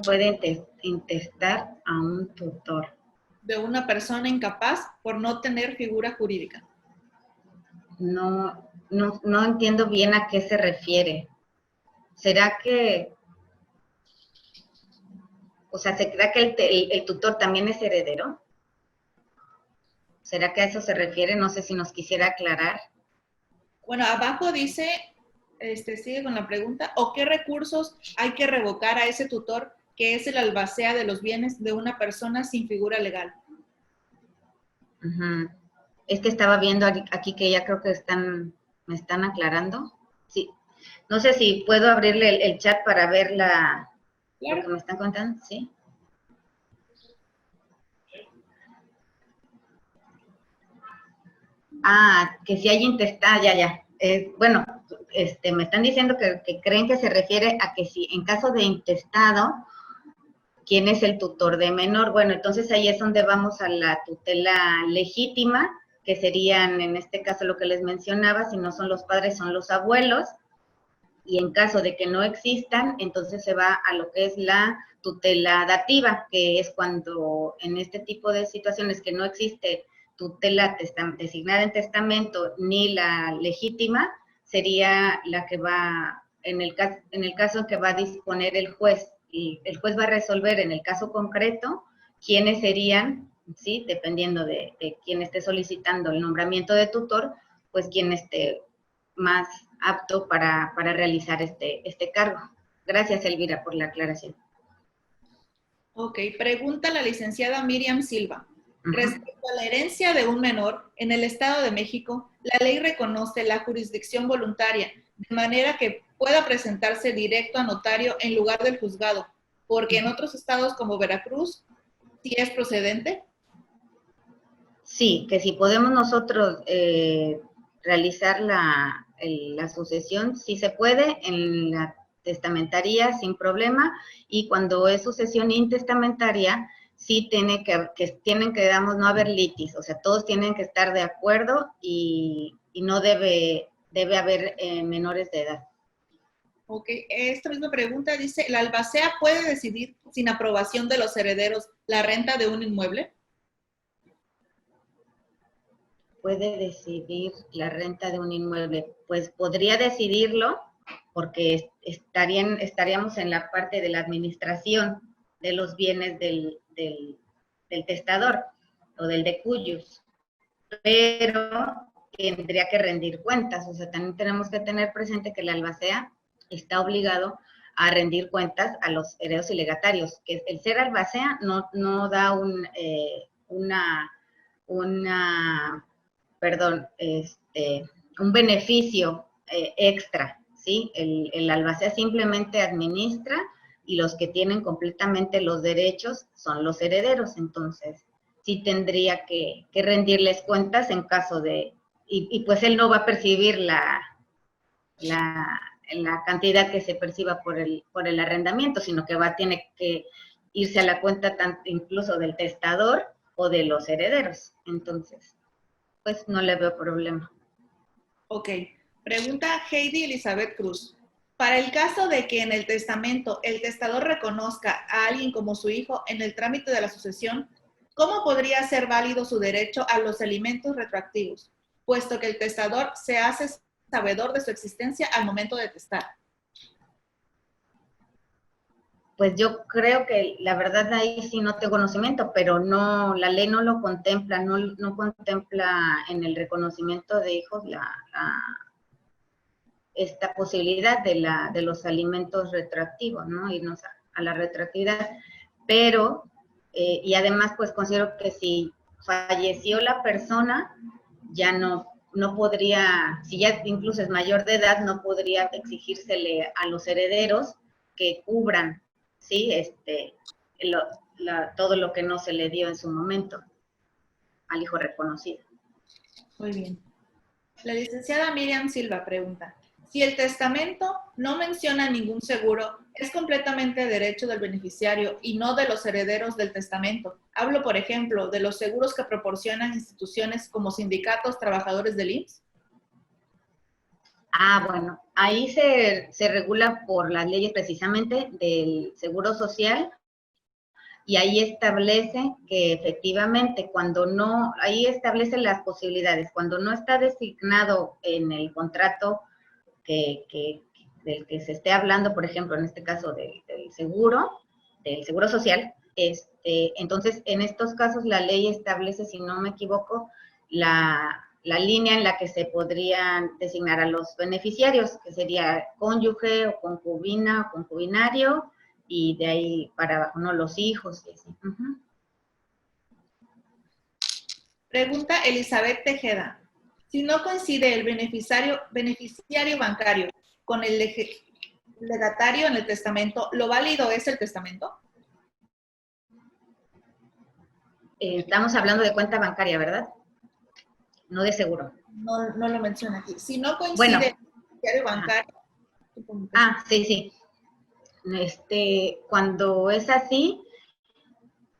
puede intestar a un tutor? De una persona incapaz por no tener figura jurídica. No entiendo bien a qué se refiere. ¿Será que, o sea, será que el tutor también es heredero? ¿Será que a eso se refiere? No sé si nos quisiera aclarar. Bueno, abajo dice, sigue con la pregunta, ¿o qué recursos hay que revocar a ese tutor que es el albacea de los bienes de una persona sin figura legal? Uh-huh. Es que estaba viendo aquí que ya creo que me están aclarando. Sí. No sé si puedo abrirle el chat para ver lo que Claro. me están contando, ¿sí? Ah, que si hay intestada, ya. Bueno, me están diciendo que creen que se refiere a que si en caso de intestado, ¿quién es el tutor de menor? Bueno, entonces ahí es donde vamos a la tutela legítima, que serían en este caso lo que les mencionaba, si no son los padres, son los abuelos, y en caso de que no existan, entonces se va a lo que es la tutela dativa, que es cuando en este tipo de situaciones que no existe tutela designada en testamento ni la legítima, sería la que va, en el caso que va a disponer el juez, y el juez va a resolver en el caso concreto quiénes serían, ¿sí? Dependiendo de quién esté solicitando el nombramiento de tutor, pues quién esté más apto para realizar este cargo. Gracias, Elvira, por la aclaración. Ok, pregunta la licenciada Miriam Silva. Respecto a la herencia de un menor, en el Estado de México, la ley reconoce la jurisdicción voluntaria, de manera que pueda presentarse directo a notario en lugar del juzgado, porque en otros estados como Veracruz, ¿sí es procedente? Sí, que si podemos nosotros realizar la sucesión, sí se puede, en la testamentaría sin problema, y cuando es sucesión intestamentaria, sí tienen que, digamos, no haber litis, o sea, todos tienen que estar de acuerdo y no debe haber menores de edad. Ok, esta misma pregunta dice, ¿la albacea puede decidir sin aprobación de los herederos la renta de un inmueble? Puede decidir la renta de un inmueble, pues podría decidirlo porque estaríamos en la parte de la administración de los bienes del testador o del decuyus, pero tendría que rendir cuentas, o sea, también tenemos que tener presente que el albacea está obligado a rendir cuentas a los herederos y legatarios, que el ser albacea no da un beneficio extra, ¿sí? El albacea simplemente administra y los que tienen completamente los derechos son los herederos, entonces sí tendría que rendirles cuentas en caso de, y pues él no va a percibir la cantidad que se perciba por el arrendamiento, sino que tiene que irse a la cuenta tanto incluso del testador o de los herederos, entonces pues no le veo problema. Ok. Pregunta Heidi Elizabeth Cruz. Para el caso de que en el testamento el testador reconozca a alguien como su hijo en el trámite de la sucesión, ¿cómo podría ser válido su derecho a los alimentos retroactivos, puesto que el testador se hace sabedor de su existencia al momento de testar? Pues yo creo que la verdad ahí sí no tengo conocimiento, pero no, la ley no lo contempla, no contempla en el reconocimiento de hijos esta posibilidad de los alimentos retroactivos, ¿no? Irnos a la retroactividad, pero, y además pues considero que si falleció la persona, ya no podría, si ya incluso es mayor de edad, no podría exigírsele a los herederos que cubran, ¿sí? Todo lo que no se le dio en su momento al hijo reconocido. Muy bien. La licenciada Miriam Silva pregunta, si el testamento no menciona ningún seguro, es completamente derecho del beneficiario y no de los herederos del testamento. Hablo, por ejemplo, de los seguros que proporcionan instituciones como sindicatos, trabajadores del IMSS. Bueno, ahí se regula por las leyes precisamente del Seguro Social, y ahí establece que efectivamente ahí establece las posibilidades, cuando no está designado en el contrato del que se esté hablando, por ejemplo, en este caso del seguro social, entonces en estos casos la ley establece, si no me equivoco, la línea en la que se podrían designar a los beneficiarios, que sería cónyuge o concubina o concubinario, y de ahí para abajo, ¿no? Los hijos. Y así. Pregunta Elizabeth Tejeda. Si no coincide el beneficiario bancario con el legatario en el testamento, ¿lo válido es el testamento? Estamos hablando de cuenta bancaria, ¿verdad? No de seguro. No lo menciona aquí. Si no coincide el beneficiario bancario. Sí, sí. Cuando es así,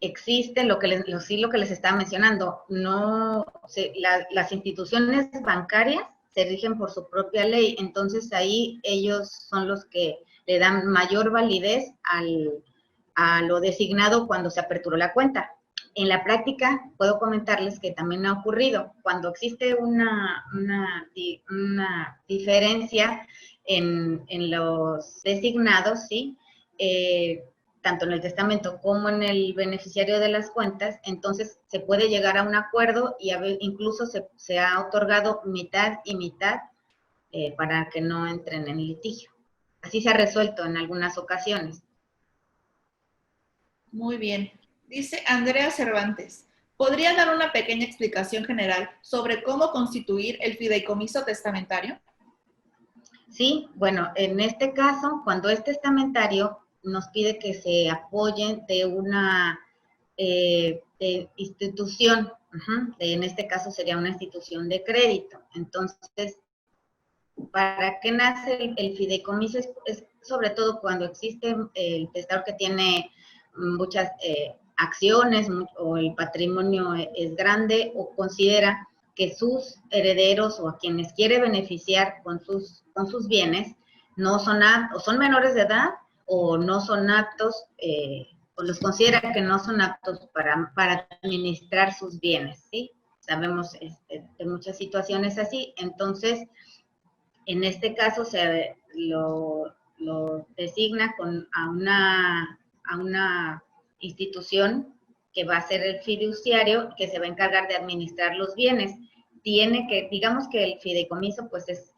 existe lo que les estaba mencionando. Las instituciones bancarias se rigen por su propia ley, entonces ahí ellos son los que le dan mayor validez a lo designado cuando se aperturó la cuenta. En la práctica, puedo comentarles que también ha ocurrido, cuando existe una diferencia en los designados, ¿sí? Tanto en el testamento como en el beneficiario de las cuentas, entonces se puede llegar a un acuerdo y incluso se ha otorgado mitad y mitad para que no entren en litigio. Así se ha resuelto en algunas ocasiones. Muy bien. Dice Andrea Cervantes, ¿podría dar una pequeña explicación general sobre cómo constituir el fideicomiso testamentario? Sí, bueno, en este caso, cuando es testamentario, nos pide que se apoyen de una de institución, en este caso sería una institución de crédito. Entonces, ¿para qué nace el fideicomiso? Es sobre todo cuando existe el testador que tiene muchas acciones o el patrimonio es grande, o considera que sus herederos o a quienes quiere beneficiar con sus bienes no son o son menores de edad o no son aptos, o los considera que no son aptos para administrar sus bienes, ¿sí? Sabemos de muchas situaciones así. Entonces, en este caso lo designa a una institución que va a ser el fiduciario, que se va a encargar de administrar los bienes. Digamos que el fideicomiso pues es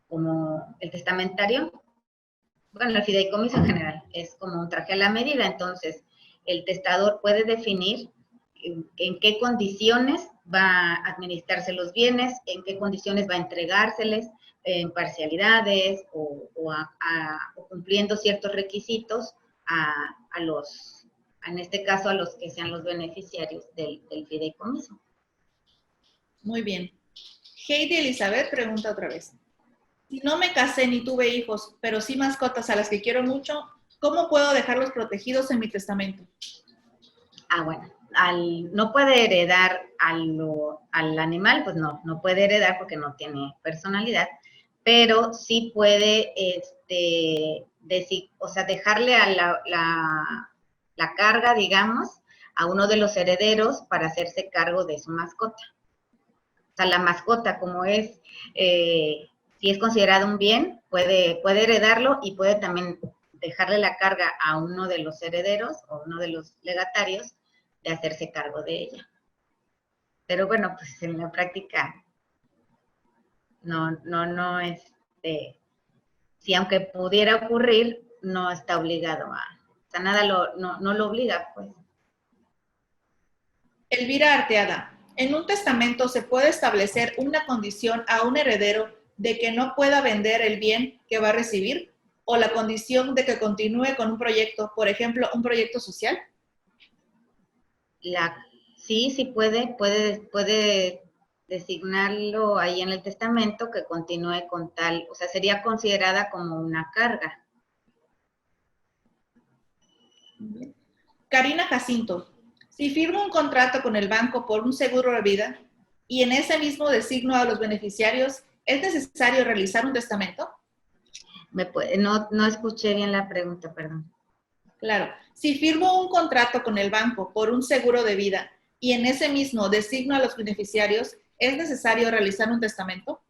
como el testamentario. Bueno, el fideicomiso en general es como un traje a la medida, entonces el testador puede definir en qué condiciones va a administrarse los bienes, en qué condiciones va a entregárseles, en parcialidades o cumpliendo ciertos requisitos en este caso, a los que sean los beneficiarios del fideicomiso. Muy bien. Heidi Elizabeth pregunta otra vez. Si no me casé ni tuve hijos, pero sí mascotas a las que quiero mucho, ¿cómo puedo dejarlos protegidos en mi testamento? Bueno, no puede heredar al animal, pues no puede heredar porque no tiene personalidad, pero sí puede, dejarle a la carga, digamos, a uno de los herederos para hacerse cargo de su mascota. O sea, la mascota, como si es considerado un bien, puede heredarlo y puede también dejarle la carga a uno de los herederos o uno de los legatarios de hacerse cargo de ella. Pero bueno, pues en la práctica si aunque pudiera ocurrir, no está obligado o sea, nada no lo obliga, pues. Elvira Arteaga, ¿en un testamento se puede establecer una condición a un heredero de que no pueda vender el bien que va a recibir? o la condición de que continúe con un proyecto, por ejemplo, un proyecto social? Sí puede designarlo ahí en el testamento que continúe con tal, o sea, sería considerada como una carga. Karina Jacinto, si firmo un contrato con el banco por un seguro de vida y en ese mismo designo a los beneficiarios, ¿es necesario realizar un testamento? No escuché bien la pregunta, perdón. Claro, si firmo un contrato con el banco por un seguro de vida y en ese mismo designo a los beneficiarios, ¿es necesario realizar un testamento?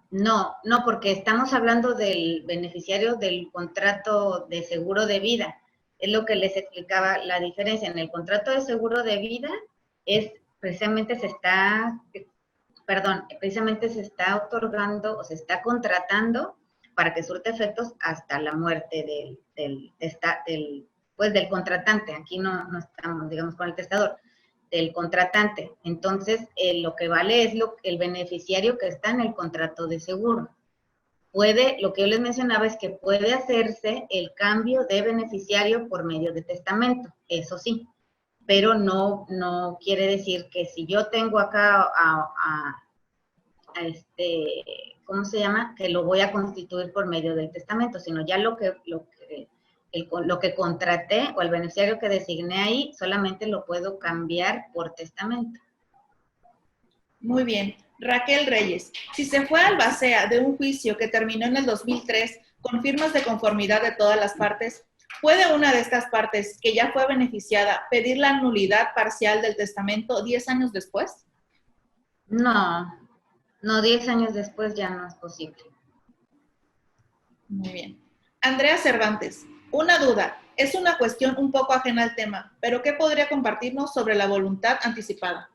No, porque estamos hablando del beneficiario del contrato de seguro de vida. Es lo que les explicaba la diferencia. En el contrato de seguro de vida precisamente se está otorgando o se está contratando para que surte efectos hasta la muerte del contratante. Aquí no estamos, digamos, con el testador, del contratante. Entonces, lo que vale es el beneficiario que está en el contrato de seguro. Lo que yo les mencionaba es que puede hacerse el cambio de beneficiario por medio de testamento, eso sí, pero no quiere decir que si yo tengo acá ¿cómo se llama? Que lo voy a constituir por medio del testamento, sino ya lo que contraté o el beneficiario que designé ahí, solamente lo puedo cambiar por testamento. Muy bien. Raquel Reyes, si se fue albacea de un juicio que terminó en el 2003 con firmas de conformidad de todas las partes, ¿puede una de estas partes, que ya fue beneficiada, pedir la nulidad parcial del testamento 10 años después? No, 10 años después ya no es posible. Muy bien. Andrea Cervantes, una duda. Es una cuestión un poco ajena al tema, pero ¿qué podría compartirnos sobre la voluntad anticipada?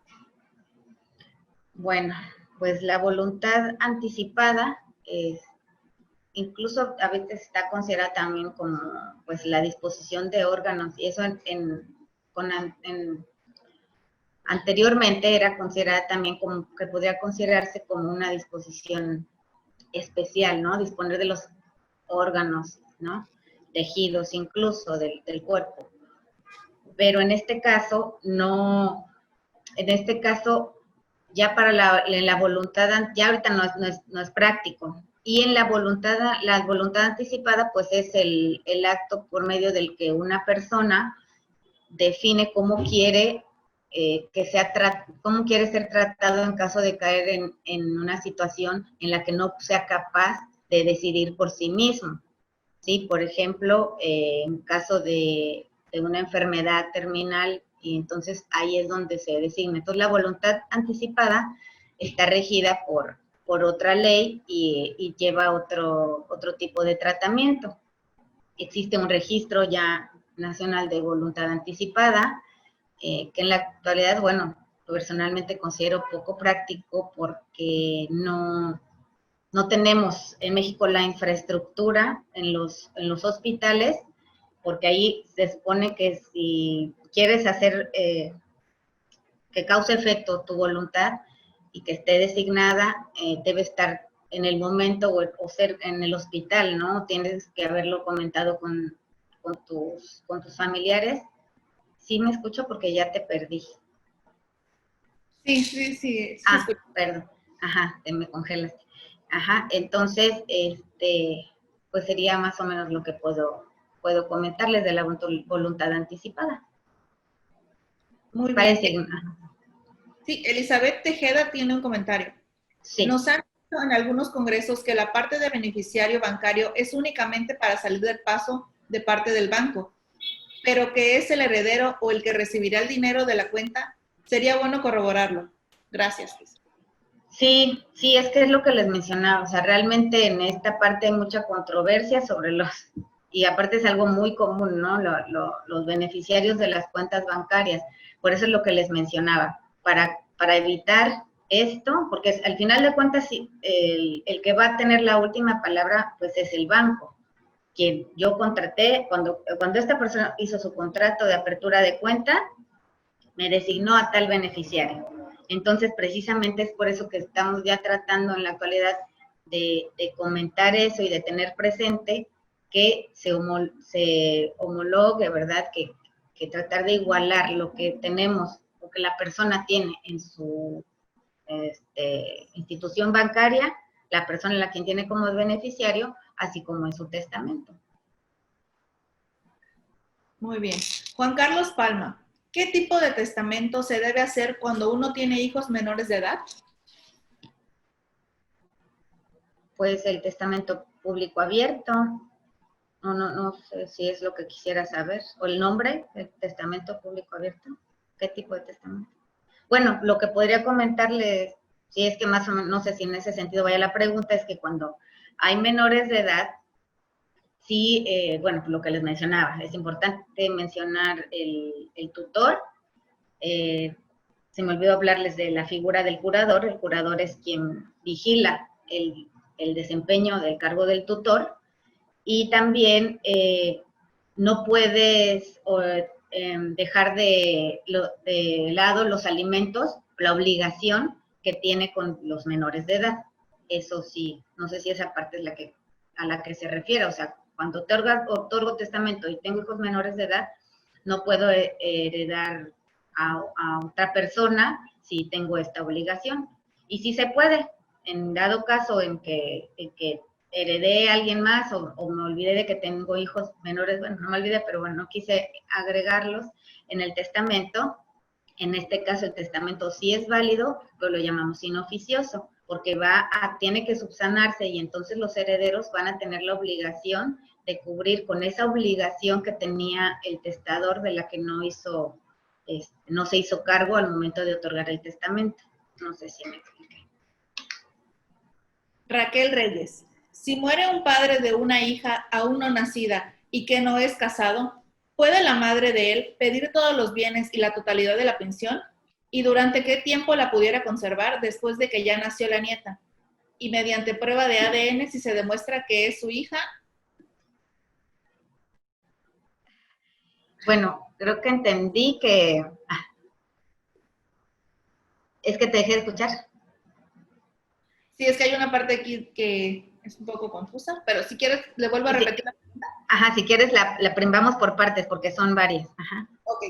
Bueno, pues la voluntad anticipada incluso a veces está considerada también como pues la disposición de órganos, y eso anteriormente era considerada también como que podría considerarse como una disposición especial, ¿no? Disponer de los órganos, ¿no? Tejidos incluso del cuerpo. Pero en este caso no, ya para la voluntad, ya ahorita no es práctico. Y en la voluntad anticipada, pues es el acto por medio del que una persona define cómo quiere cómo quiere ser tratado en caso de caer en una situación en la que no sea capaz de decidir por sí mismo. ¿Sí? Por ejemplo, en caso de una enfermedad terminal, y entonces ahí es donde se designa. Entonces la voluntad anticipada está regida por otra ley y lleva otro tipo de tratamiento. Existe un registro ya nacional de voluntad anticipada, que en la actualidad, bueno, personalmente considero poco práctico porque no tenemos en México la infraestructura en los hospitales, porque ahí se supone que si quieres hacer que cause efecto tu voluntad y que esté designada, debe estar en el momento o ser en el hospital, ¿no? Tienes que haberlo comentado con tus familiares. Sí me escucho porque ya te perdí. Sí. Perdón. Ajá, te me congelaste. Ajá, entonces, pues sería más o menos lo que puedo comentarles de la voluntad anticipada. Muy Parece. bien. Sí, Elizabeth Tejeda tiene un comentario. Sí. Nos han dicho en algunos congresos que la parte de beneficiario bancario es únicamente para salir del paso de parte del banco, pero que es el heredero o el que recibirá el dinero de la cuenta. Sería bueno corroborarlo. Gracias. Sí, es que es lo que les mencionaba, o sea, realmente en esta parte hay mucha controversia sobre y aparte es algo muy común, ¿no? Los beneficiarios de las cuentas bancarias, por eso es lo que les mencionaba, para evitar esto, porque al final de cuentas el que va a tener la última palabra, pues es el banco, quien yo contraté, cuando esta persona hizo su contrato de apertura de cuenta, me designó a tal beneficiario. Entonces, precisamente es por eso que estamos ya tratando en la actualidad de comentar eso y de tener presente que se homologue, ¿verdad? Que tratar de igualar lo que tenemos, lo que la persona tiene en su institución bancaria, la persona en la quien tiene como beneficiario, así como en su testamento. Muy bien. Juan Carlos Palma, ¿qué tipo de testamento se debe hacer cuando uno tiene hijos menores de edad? Pues el testamento público abierto, no sé si es lo que quisiera saber, o el nombre del testamento público abierto, ¿qué tipo de testamento? Bueno, lo que podría comentarles, si es que más o menos, no sé si en ese sentido vaya la pregunta, es que cuando hay menores de edad, sí, bueno, lo que les mencionaba, es importante mencionar el tutor. Se me olvidó hablarles de la figura del curador. El curador es quien vigila el desempeño del cargo del tutor, y también no puedes dejar de lado los alimentos, la obligación que tiene con los menores de edad. Eso sí, no sé si esa parte es a la que se refiere. O sea, cuando otorgo testamento y tengo hijos menores de edad, no puedo heredar a otra persona si tengo esta obligación. Y sí se puede, en dado caso en que heredé a alguien más o me olvidé de que tengo hijos menores, bueno, no me olvidé, pero bueno, no quise agregarlos en el testamento. En este caso el testamento sí es válido, pero lo llamamos inoficioso, porque tiene que subsanarse, y entonces los herederos van a tener la obligación de cubrir con esa obligación que tenía el testador, de la que no se hizo cargo al momento de otorgar el testamento. No sé si me expliqué. Raquel Reyes, si muere un padre de una hija aún no nacida y que no es casado, ¿puede la madre de él pedir todos los bienes y la totalidad de la pensión? ¿Y durante qué tiempo la pudiera conservar después de que ya nació la nieta? Y mediante prueba de ADN, si se demuestra que es su hija. Bueno, creo que entendí que... es que te dejé de escuchar. Sí, es que hay una parte aquí que es un poco confusa, pero si quieres, le vuelvo a repetir la pregunta. Ajá, si quieres, vamos por partes, porque son varias. Ajá. Ok.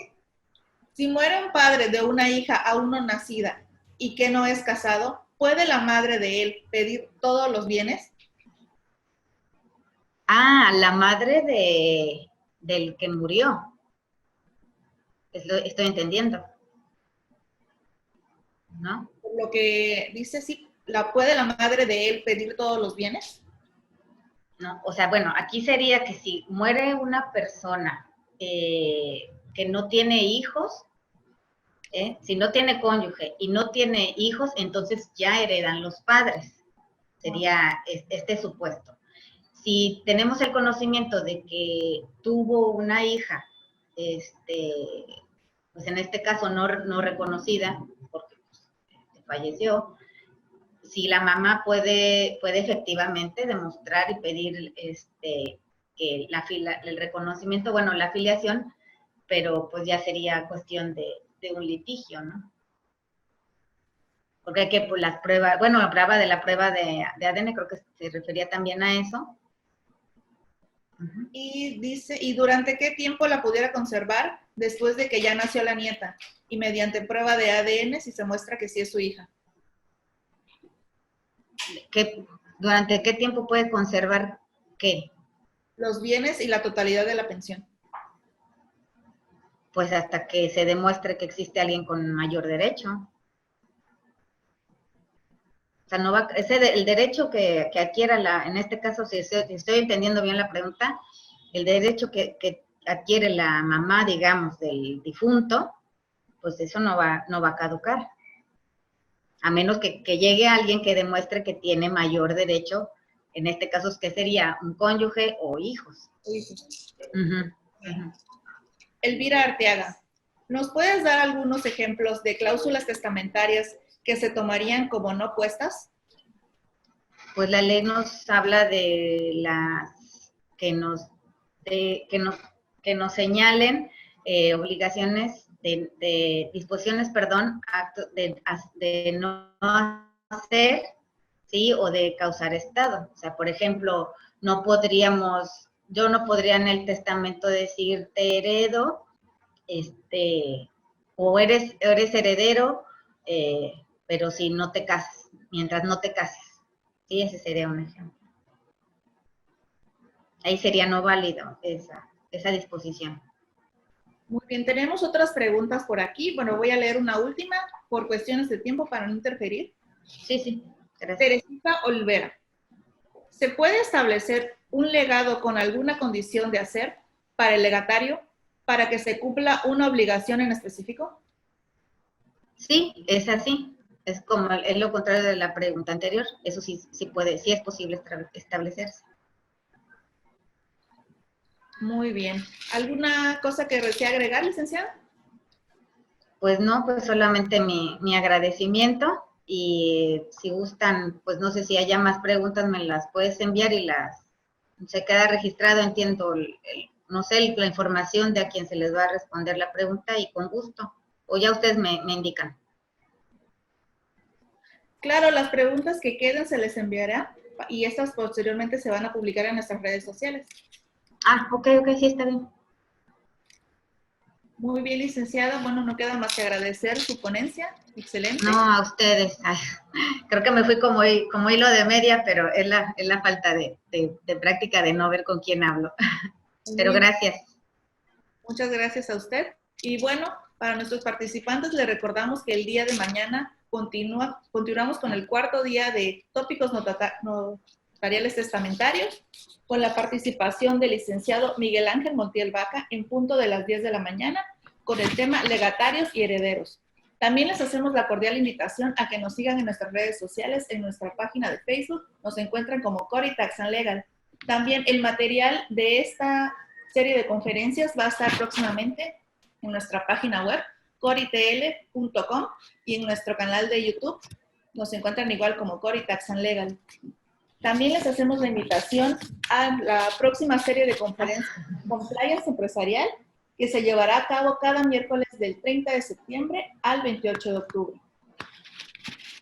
Si muere un padre de una hija aún no nacida y que no es casado, ¿puede la madre de él pedir todos los bienes? Ah, la madre del que murió. Estoy entendiendo, ¿no? Por lo que dice, sí, ¿puede la madre de él pedir todos los bienes? No, o sea, bueno, aquí sería que si muere una persona que no tiene hijos, si no tiene cónyuge y no tiene hijos, entonces ya heredan los padres. Sería este supuesto. Si tenemos el conocimiento de que tuvo una hija, pues en este caso no reconocida, porque falleció, si la mamá puede efectivamente demostrar y pedir que el reconocimiento, bueno, la afiliación, pero pues ya sería cuestión de un litigio, ¿no? Porque hay que pues, las pruebas, bueno, hablaba de la prueba de ADN, creo que se refería también a eso. Y dice, ¿y durante qué tiempo la pudiera conservar después de que ya nació la nieta? Y mediante prueba de ADN si se muestra que sí es su hija. ¿Durante qué tiempo puede conservar qué? Los bienes y la totalidad de la pensión. Pues hasta que se demuestre que existe alguien con mayor derecho. O sea, no va, el derecho que adquiera en este caso, si estoy entendiendo bien la pregunta, el derecho que adquiere la mamá, digamos, del difunto, pues eso no va a caducar. A menos que llegue alguien que demuestre que tiene mayor derecho, en este caso, ¿qué sería? ¿Un cónyuge o hijos? Hijos. Uh-huh. Elvira Arteaga, ¿nos puedes dar algunos ejemplos de cláusulas testamentarias que se tomarían como no puestas? Pues la ley nos habla de las que nos señalen obligaciones de disposiciones, perdón, actos de no hacer ¿sí? O de causar estado. O sea, por ejemplo, yo no podría en el testamento decir te heredo, o eres heredero, pero si no te casas, mientras no te cases. Sí, ese sería un ejemplo. Ahí sería no válido esa disposición. Muy bien, tenemos otras preguntas por aquí. Bueno, voy a leer una última por cuestiones de tiempo para no interferir. Sí, gracias. Teresita Olvera. ¿Se puede establecer un legado con alguna condición de hacer para el legatario para que se cumpla una obligación en específico? Sí, es así. Es lo contrario de la pregunta anterior. Eso sí es posible establecerse. Muy bien. ¿Alguna cosa que desee agregar, licenciada? Pues no, pues solamente mi agradecimiento, y si gustan, pues no sé si haya más preguntas, me las puedes enviar y se queda registrado, entiendo, no sé, la información de a quien se les va a responder la pregunta, y con gusto. O ya ustedes me indican. Claro, las preguntas que queden se les enviará y estas posteriormente se van a publicar en nuestras redes sociales. Ok, sí, está bien. Muy bien, licenciada. Bueno, no queda más que agradecer su ponencia. Excelente. No, a ustedes. Ay, creo que me fui como hilo de media, pero es la falta de práctica, de no ver con quién hablo. Pero gracias. Muchas gracias a usted. Y bueno, para nuestros participantes les recordamos que el día de mañana continuamos con el cuarto día de tópicos notariales testamentarios, con la participación del licenciado Miguel Ángel Montiel Vaca en punto de las 10 de la mañana, con el tema legatarios y herederos. También les hacemos la cordial invitación a que nos sigan en nuestras redes sociales, en nuestra página de Facebook, nos encuentran como Cori Tax and Legal. También el material de esta serie de conferencias va a estar próximamente en nuestra página web, coritl.com, y en nuestro canal de YouTube. Nos encuentran igual como Cori Tax and Legal. También les hacemos la invitación a la próxima serie de conferencias Compliance Empresarial, que se llevará a cabo cada miércoles del 30 de septiembre al 28 de octubre.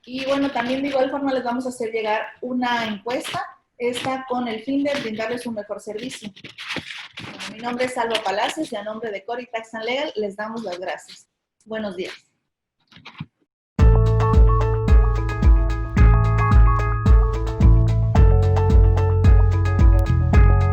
Y bueno, también de igual forma les vamos a hacer llegar una encuesta, esta con el fin de brindarles un mejor servicio. Bueno, mi nombre es Alba Palacios y a nombre de Cori Tax and Legal les damos las gracias. Buenos días.